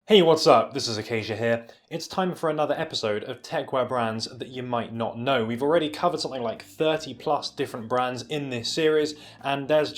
Hey, what's up? This is Acacia here. It's time for another episode of Techwear brands that you might not know. We've already covered something like 30 plus different brands in this series, and there's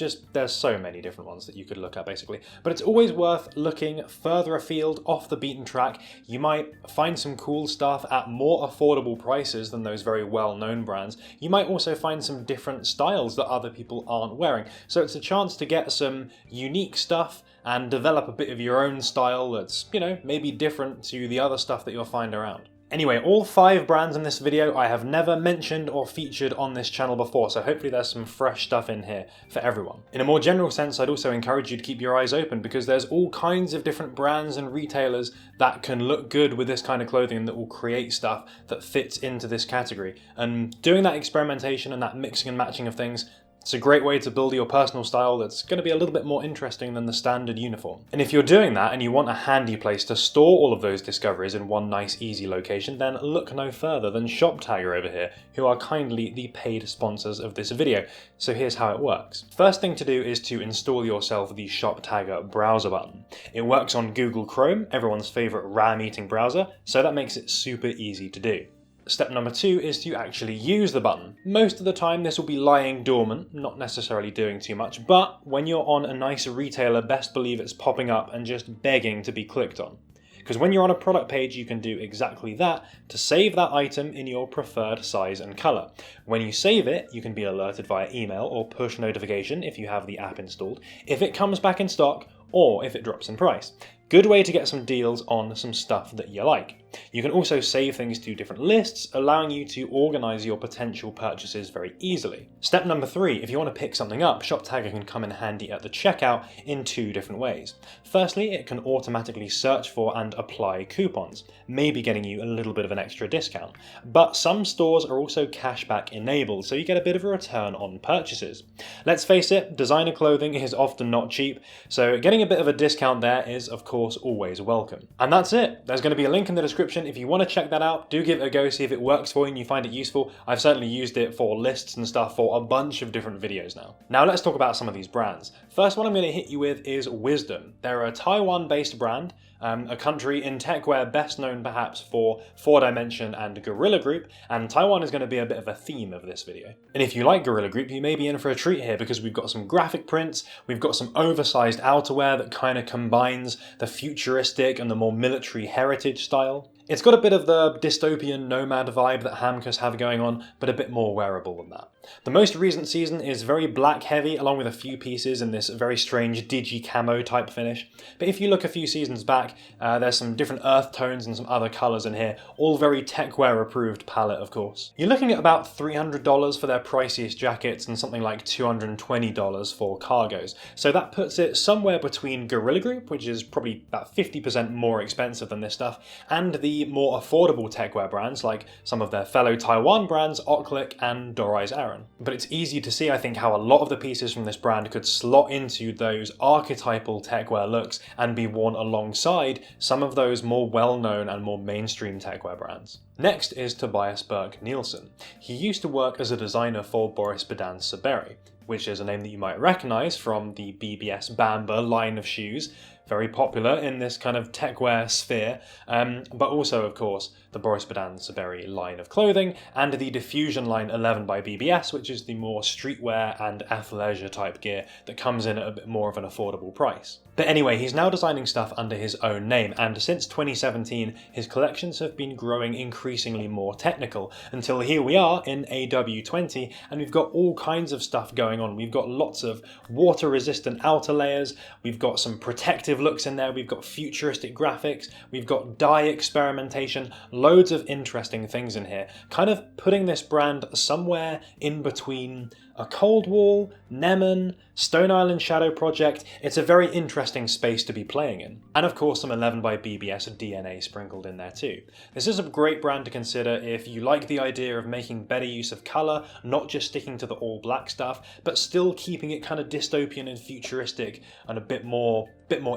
so many different ones that you could look at basically. But it's always worth looking further afield, off the beaten track. You might find some cool stuff at more affordable prices than those very well-known brands. You might also find some different styles that other people aren't wearing. So it's a chance to get some unique stuff and develop a bit of your own style that's, maybe different to the other stuff that you'll find around. Anyway, all 5 brands in this video I have never mentioned or featured on this channel before, so hopefully there's some fresh stuff in here for everyone. In a more general sense, I'd also encourage you to keep your eyes open because there's all kinds of different brands and retailers that can look good with this kind of clothing that will create stuff that fits into this category. And doing that experimentation and that mixing and matching of things, it's a great way to build your personal style that's going to be a little bit more interesting than the standard uniform. And if you're doing that and you want a handy place to store all of those discoveries in one nice easy location, then look no further than Shoutout over here, who are kindly the paid sponsors of this video. So here's how it works. First thing to do is to install yourself the Shoutout browser button. It works on Google Chrome, everyone's favorite RAM-eating browser, so that makes it super easy to do. Step number 2 is to actually use the button. Most of the time this will be lying dormant, not necessarily doing too much, but when you're on a nice retailer, best believe it's popping up and just begging to be clicked on. Because when you're on a product page, you can do exactly that to save that item in your preferred size and colour. When you save it, you can be alerted via email or push notification if you have the app installed, if it comes back in stock or if it drops in price. Good way to get some deals on some stuff that you like. You can also save things to different lists, allowing you to organise your potential purchases very easily. Step number 3, if you want to pick something up, Shoptagger can come in handy at the checkout in 2 different ways. Firstly, it can automatically search for and apply coupons, maybe getting you a little bit of an extra discount. But some stores are also cashback enabled, so you get a bit of a return on purchases. Let's face it, designer clothing is often not cheap, so getting a bit of a discount there is of course always welcome. And that's it. There's going to be a link in the description if you want to check that out. Do give it a go, see if it works for you and you find it useful. I've certainly used it for lists and stuff for a bunch of different videos now. Now let's talk about some of these brands. First one I'm going to hit you with is Wisdom. They're a Taiwan-based brand, a country in techwear best known perhaps for 4Dimension and Gorilla Group, and Taiwan is going to be a bit of a theme of this video. And if you like Gorilla Group, you may be in for a treat here because we've got some graphic prints, we've got some oversized outerwear that kind of combines the futuristic and the more military heritage style. It's got a bit of the dystopian nomad vibe that Hamkos have going on, but a bit more wearable than that. The most recent season is very black heavy, along with a few pieces in this very strange digi camo type finish. But if you look a few seasons back, there's some different earth tones and some other colours in here, all very Techwear approved palette of course. You're looking at about $300 for their priciest jackets and something like $220 for cargos. So that puts it somewhere between Gorilla Group, which is probably about 50% more expensive than this stuff, and the more affordable Techwear brands like some of their fellow Taiwan brands, Ocklick and Dorais Aaron. But it's easy to see, I think, how a lot of the pieces from this brand could slot into those archetypal Techwear looks and be worn alongside some of those more well-known and more mainstream Techwear brands. Next is Tobias Bo Nielsen. He used to work as a designer for Boris Bedan's Saberi, which is a name that you might recognise from the BBS Bamba line of shoes, very popular in this kind of techwear sphere, but also, of course, the Boris Bedan Saberi line of clothing, and the Diffusion line 11 by BBS, which is the more streetwear and athleisure type gear that comes in at a bit more of an affordable price. But anyway, he's now designing stuff under his own name, and since 2017, his collections have been growing increasingly more technical, until here we are in AW20, and we've got all kinds of stuff going on. We've got lots of water-resistant outer layers, we've got some protective looks in there, we've got futuristic graphics, we've got dye experimentation, loads of interesting things in here, kind of putting this brand somewhere in between a Cold Wall, Nemen, Stone Island Shadow Project. It's a very interesting space to be playing in. And of course some 11 by BBS DNA sprinkled in there too. This is a great brand to consider if you like the idea of making better use of colour, not just sticking to the all black stuff, but still keeping it kind of dystopian and futuristic and a bit more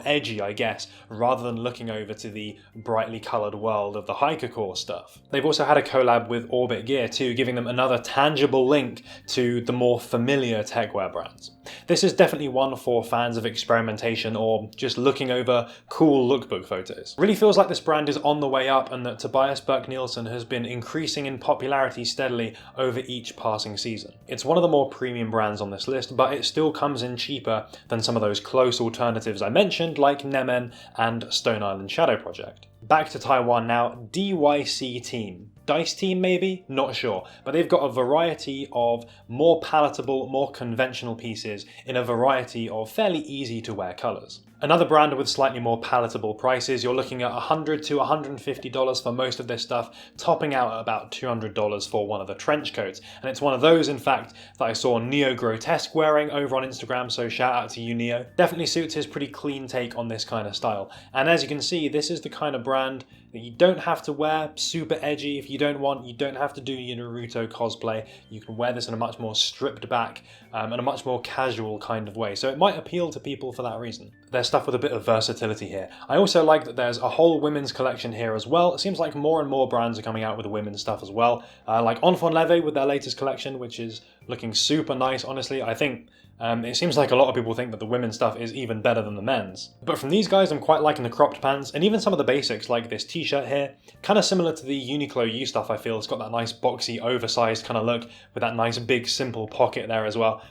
edgy, I guess, rather than looking over to the brightly coloured world of the hiker core stuff. They've also had a collab with Orbit Gear too, giving them another tangible link to the more familiar Techwear brands. This is definitely one for fans of experimentation or just looking over cool lookbook photos. Really feels like this brand is on the way up and that Tobias Bo Nielsen has been increasing in popularity steadily over each passing season. It's one of the more premium brands on this list, but it still comes in cheaper than some of those close alternatives I mentioned like Nemen and Stone Island Shadow Project. Back to Taiwan now, DYC Team. Dice Team maybe? Not sure. But they've got a variety of more palatable, more conventional pieces in a variety of fairly easy to wear colours. Another brand with slightly more palatable prices, you're looking at $100 to $150 for most of this stuff, topping out at about $200 for one of the trench coats. And it's one of those, in fact, that I saw Neo Grotesque wearing over on Instagram, so shout out to you, Neo. Definitely suits his pretty clean take on this kind of style. And as you can see, this is the kind of brand that you don't have to wear super edgy if you don't want. You don't have to do your Naruto cosplay. You can wear this in a much more stripped back and a much more casual kind of way. So it might appeal to people for that reason. There's stuff with a bit of versatility here. I also like that there's a whole women's collection here as well. It seems like more and more brands are coming out with women's stuff as well. Like Antwon with their latest collection, which is looking super nice, honestly. I think it seems like a lot of people think that the women's stuff is even better than the men's. But from these guys, I'm quite liking the cropped pants and even some of the basics like this t-shirt here. Kind of similar to the Uniqlo U stuff, I feel. It's got that nice boxy, oversized kind of look with that nice big simple pocket there as well.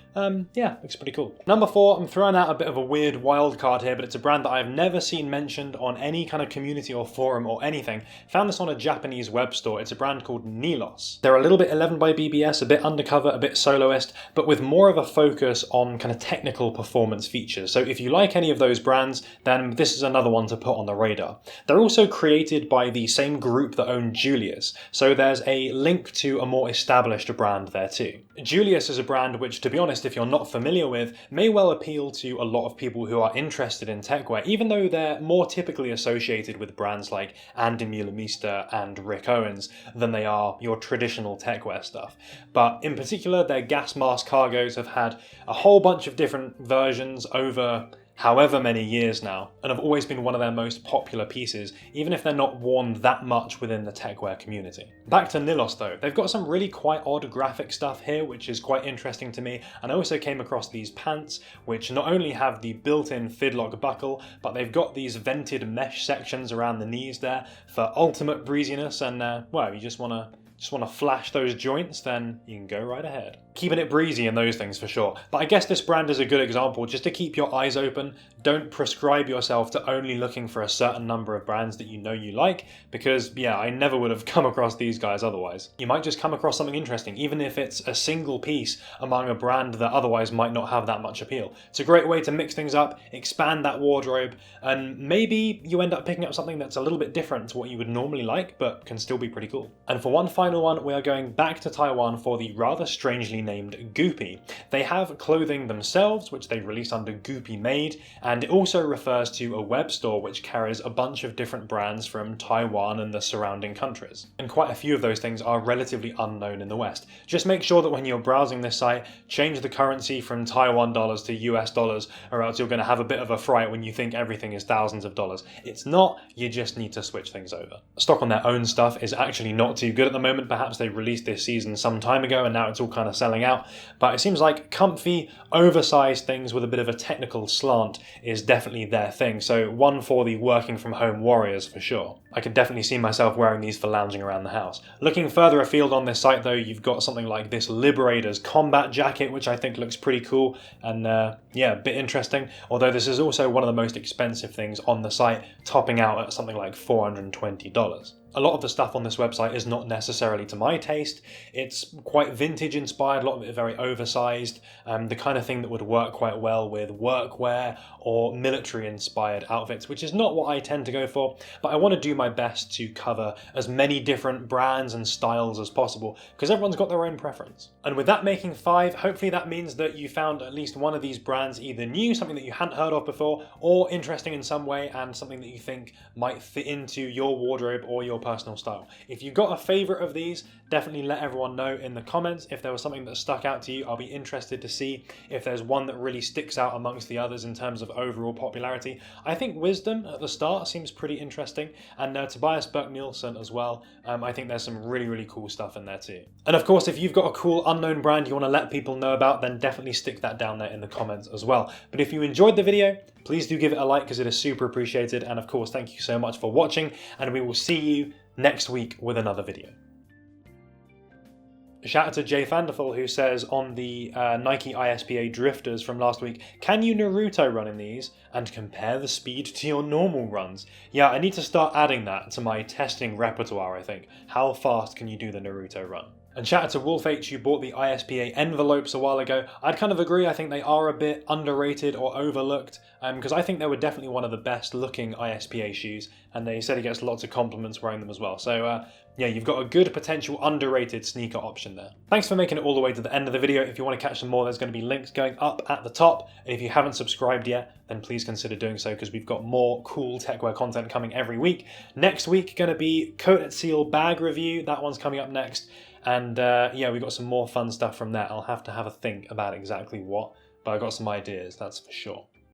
Yeah, looks pretty cool. Number 4, I'm throwing out a bit of a weird wild card here, but it's a brand that I've never seen mentioned on any kind of community or forum or anything. Found this on a Japanese web store. It's a brand called Nilos. They're a little bit 11 by BBS, a bit undercover, a bit soloist, but with more of a focus on kind of technical performance features. So if you like any of those brands, then this is another one to put on the radar. They're also created by the same group that own Julius, so there's a link to a more established brand there too. Julius is a brand which, to be honest, if you're not familiar with, may well appeal to a lot of people who are interested in techwear, even though they're more typically associated with brands like Andy Mister and Rick Owens than they are your traditional techwear stuff. But in particular, their gas mask cargos have had a whole bunch of different versions over however many years now, and have always been one of their most popular pieces, even if they're not worn that much within the techwear community. Back to Nilos though, they've got some really quite odd graphic stuff here, which is quite interesting to me, and I also came across these pants, which not only have the built-in fidlock buckle, but they've got these vented mesh sections around the knees there for ultimate breeziness, and well, you just want to flash those joints, then you can go right ahead. Keeping it breezy in those things for sure. But I guess this brand is a good example just to keep your eyes open. Don't prescribe yourself to only looking for a certain number of brands that you know you like, because yeah, I never would have come across these guys otherwise. You might just come across something interesting, even if it's a single piece among a brand that otherwise might not have that much appeal. It's a great way to mix things up, expand that wardrobe, and maybe you end up picking up something that's a little bit different to what you would normally like, but can still be pretty cool. And for one final one, we are going back to Taiwan for the rather strangely named Goopy. They have clothing themselves, which they release under Goopy Made, and it also refers to a web store which carries a bunch of different brands from Taiwan and the surrounding countries. And quite a few of those things are relatively unknown in the West. Just make sure that when you're browsing this site, change the currency from Taiwan dollars to US dollars, or else you're going to have a bit of a fright when you think everything is thousands of dollars. It's not, you just need to switch things over. Stock on their own stuff is actually not too good at the moment. Perhaps they released this season some time ago and now it's all kind of selling out, but it seems like comfy, oversized things with a bit of a technical slant is definitely their thing, so one for the working from home warriors for sure. I could definitely see myself wearing these for lounging around the house. Looking further afield on this site though, you've got something like this Liberator's combat jacket, which I think looks pretty cool and yeah, a bit interesting, although this is also one of the most expensive things on the site, topping out at something like $420. A lot of the stuff on this website is not necessarily to my taste. It's quite vintage inspired, a lot of it very oversized, the kind of thing that would work quite well with workwear or military inspired outfits, which is not what I tend to go for, but I want to do my best to cover as many different brands and styles as possible, because everyone's got their own preference. And with that making 5, hopefully that means that you found at least one of these brands either new, something that you hadn't heard of before, or interesting in some way and something that you think might fit into your wardrobe or your personal style. If you've got a favourite of these, Definitely let everyone know in the comments if there was something that stuck out to you. I'll be interested to see if there's one that really sticks out amongst the others in terms of overall popularity. I think Wisdom at the start seems pretty interesting, and Tobias Bo Nielsen as well. I think there's some really cool stuff in there too. And of course, if you've got a cool unknown brand you want to let people know about, then definitely stick that down there in the comments as well. But if you enjoyed the video, please do give it a like because it is super appreciated. And of course, thank you so much for watching, and we will see you next week with another video. Shout out to Jay Vanderful, who says on the Nike ISPA drifters from last week, can you Naruto run in these and compare the speed to your normal runs? Yeah, I need to start adding that to my testing repertoire, I think. How fast can you do the Naruto run? And shout out to Wolf H, who bought the ISPA envelopes a while ago. I'd kind of agree, I think they are a bit underrated or overlooked, because I think they were definitely one of the best looking ISPA shoes, and they said he gets lots of compliments wearing them as well. So yeah, you've got a good potential underrated sneaker option there. Thanks for making it all the way to the end of the video. If you want to catch some more, there's going to be links going up at the top. And if you haven't subscribed yet, then please consider doing so, because we've got more cool Techwear content coming every week. Next week, going to be Coat at Seal bag review. That one's coming up next. And yeah, we've got some more fun stuff from there. I'll have to have a think about exactly what, but I've got some ideas, that's for sure.